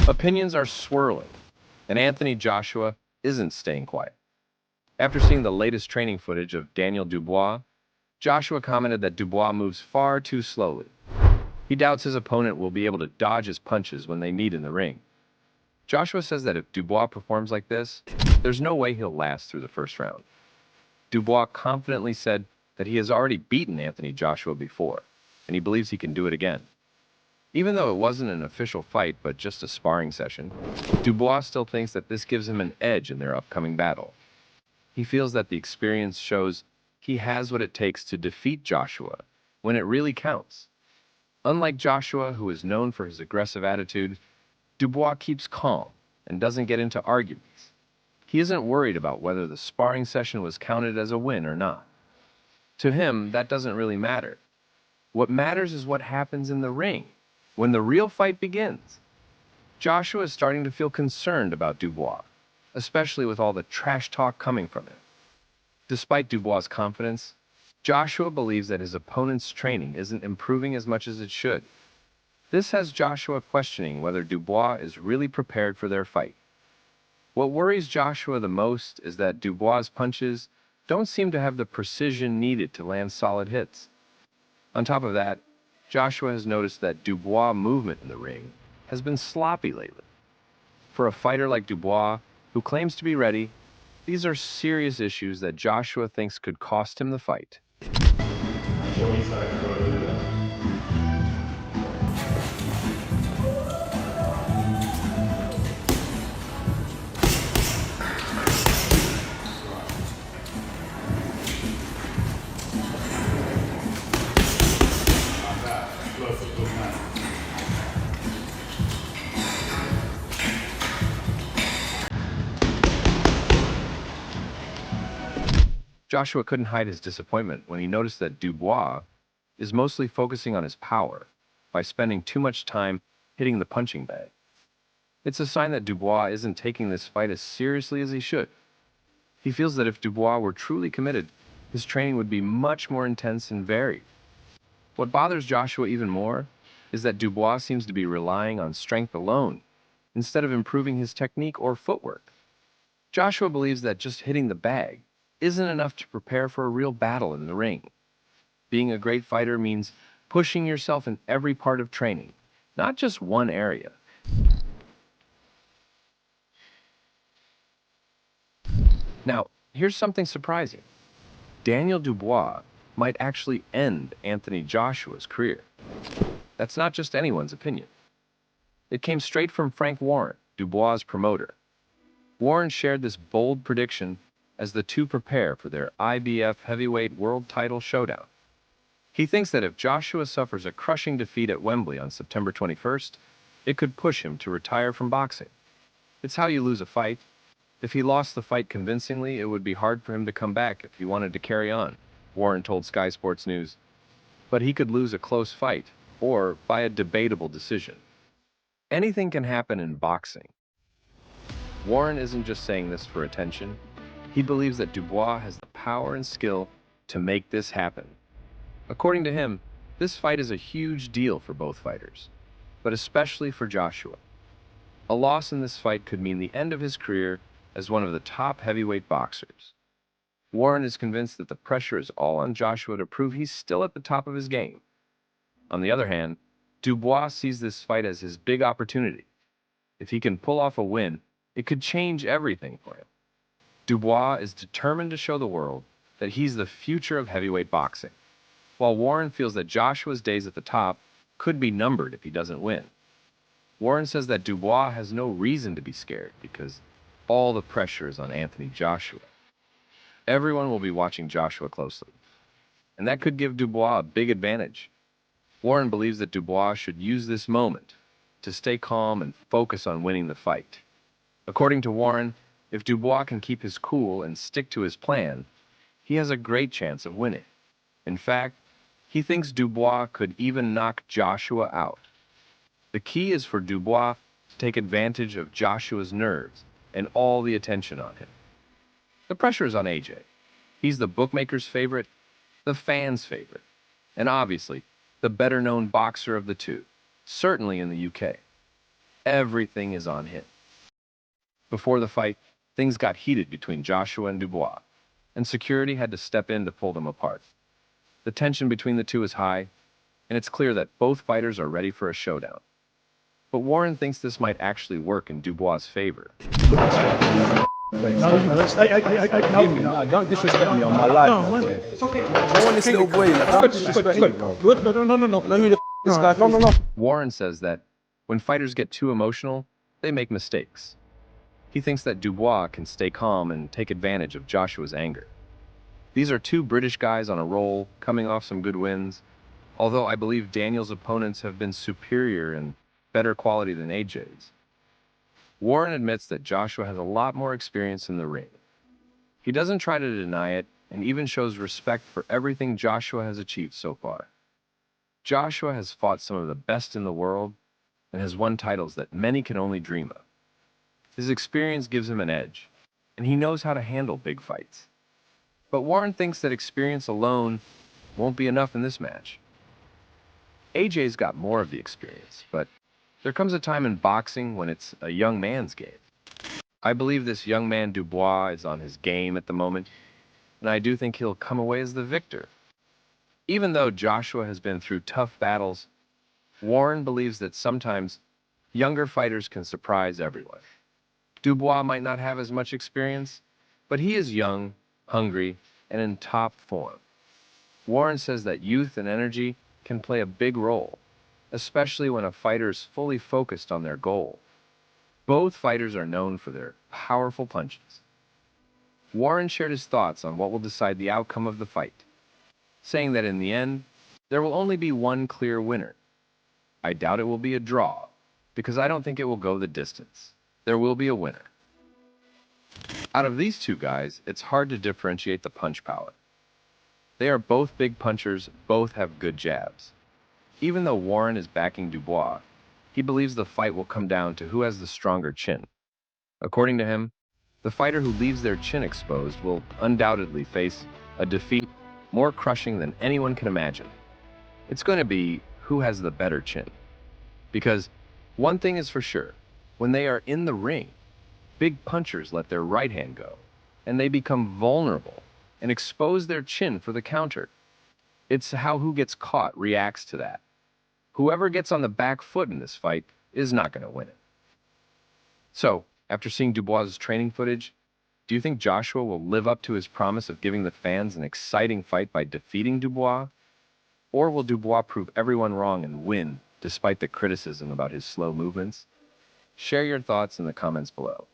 Opinions are swirling, and Anthony Joshua isn't staying quiet. After seeing the latest training footage of Daniel Dubois, Joshua commented that Dubois moves far too slowly. He doubts his opponent will be able to dodge his punches when they meet in the ring. Joshua says that if Dubois performs like this, there's no way he'll last through the first round. Dubois confidently said that he has already beaten Anthony Joshua before, and he believes he can do it again. Even though it wasn't an official fight but just a sparring session, Dubois still thinks that this gives him an edge in their upcoming battle. He feels that the experience shows he has what it takes to defeat Joshua when it really counts. Unlike Joshua, who is known for his aggressive attitude, Dubois keeps calm and doesn't get into arguments. He isn't worried about whether the sparring session was counted as a win or not. To him, that doesn't really matter. What matters is what happens in the ring, when the real fight begins. Joshua is starting to feel concerned about Dubois, especially with all the trash talk coming from him. Despite Dubois' confidence, Joshua believes that his opponent's training isn't improving as much as it should. This has Joshua questioning whether Dubois is really prepared for their fight. What worries Joshua the most is that Dubois' punches don't seem to have the precision needed to land solid hits. On top of that, Joshua has noticed that Dubois' movement in the ring has been sloppy lately. For a fighter like Dubois, who claims to be ready, these are serious issues that Joshua thinks could cost him the fight. Joshua couldn't hide his disappointment when he noticed that Dubois is mostly focusing on his power by spending too much time hitting the punching bag. It's a sign that Dubois isn't taking this fight as seriously as he should. He feels that if Dubois were truly committed, his training would be much more intense and varied. What bothers Joshua even more is that Dubois seems to be relying on strength alone instead of improving his technique or footwork. Joshua believes that just hitting the bag isn't enough to prepare for a real battle in the ring. Being a great fighter means pushing yourself in every part of training, not just one area. Now, here's something surprising. Daniel Dubois might actually end Anthony Joshua's career. That's not just anyone's opinion. It came straight from Frank Warren, Dubois' promoter. Warren shared this bold prediction as the two prepare for their IBF heavyweight world title showdown. He thinks that if Joshua suffers a crushing defeat at Wembley on September 21st, it could push him to retire from boxing. It's how you lose a fight. If he lost the fight convincingly, it would be hard for him to come back if he wanted to carry on, Warren told Sky Sports News. But he could lose a close fight, or by a debatable decision. Anything can happen in boxing. Warren isn't just saying this for attention. He believes that Dubois has the power and skill to make this happen. According to him, this fight is a huge deal for both fighters, but especially for Joshua. A loss in this fight could mean the end of his career as one of the top heavyweight boxers. Warren is convinced that the pressure is all on Joshua to prove he's still at the top of his game. On the other hand, Dubois sees this fight as his big opportunity. If he can pull off a win, it could change everything for him. Dubois is determined to show the world that he's the future of heavyweight boxing, while Warren feels that Joshua's days at the top could be numbered if he doesn't win. Warren says that Dubois has no reason to be scared because all the pressure is on Anthony Joshua. Everyone will be watching Joshua closely, and that could give Dubois a big advantage. Warren believes that Dubois should use this moment to stay calm and focus on winning the fight. According to Warren, if Dubois can keep his cool and stick to his plan, he has a great chance of winning. In fact, he thinks Dubois could even knock Joshua out. The key is for Dubois to take advantage of Joshua's nerves and all the attention on him. The pressure is on AJ. He's the bookmaker's favorite, the fans' favorite, and obviously the better-known boxer of the two, certainly in the UK. Everything is on him. Before the fight, things got heated between Joshua and Dubois, and security had to step in to pull them apart. The tension between the two is high, and it's clear that both fighters are ready for a showdown. But Warren thinks this might actually work in Dubois' favor. No, don't disrespect me on my life. No, man. It's okay. I want this little boy. Like, don't disrespect me, bro. No. Who the this guy? No. Warren says that when fighters get too emotional, they make mistakes. He thinks that Dubois can stay calm and take advantage of Joshua's anger. These are two British guys on a roll, coming off some good wins, although I believe Daniel's opponents have been superior and better quality than AJ's. Warren admits that Joshua has a lot more experience in the ring. He doesn't try to deny it and even shows respect for everything Joshua has achieved so far. Joshua has fought some of the best in the world and has won titles that many can only dream of. His experience gives him an edge, and he knows how to handle big fights. But Warren thinks that experience alone won't be enough in this match. AJ's got more of the experience, but there comes a time in boxing when it's a young man's game. I believe this young man Dubois is on his game at the moment, and I do think he'll come away as the victor. Even though Joshua has been through tough battles, Warren believes that sometimes younger fighters can surprise everyone. Dubois might not have as much experience, but he is young, hungry, and in top form. Warren says that youth and energy can play a big role, especially when a fighter is fully focused on their goal. Both fighters are known for their powerful punches. Warren shared his thoughts on what will decide the outcome of the fight, saying that in the end, there will only be one clear winner. I doubt it will be a draw, because I don't think it will go the distance. There will be a winner. Out of these two guys, it's hard to differentiate the punch power. They are both big punchers, both have good jabs. Even though Warren is backing Dubois, he believes the fight will come down to who has the stronger chin. According to him, the fighter who leaves their chin exposed will undoubtedly face a defeat more crushing than anyone can imagine. It's going to be who has the better chin. Because one thing is for sure, when they are in the ring, big punchers let their right hand go, and they become vulnerable and expose their chin for the counter. It's how who gets caught reacts to that. Whoever gets on the back foot in this fight is not going to win it. So, after seeing Dubois' training footage, do you think Joshua will live up to his promise of giving the fans an exciting fight by defeating Dubois? Or will Dubois prove everyone wrong and win, despite the criticism about his slow movements? Share your thoughts in the comments below.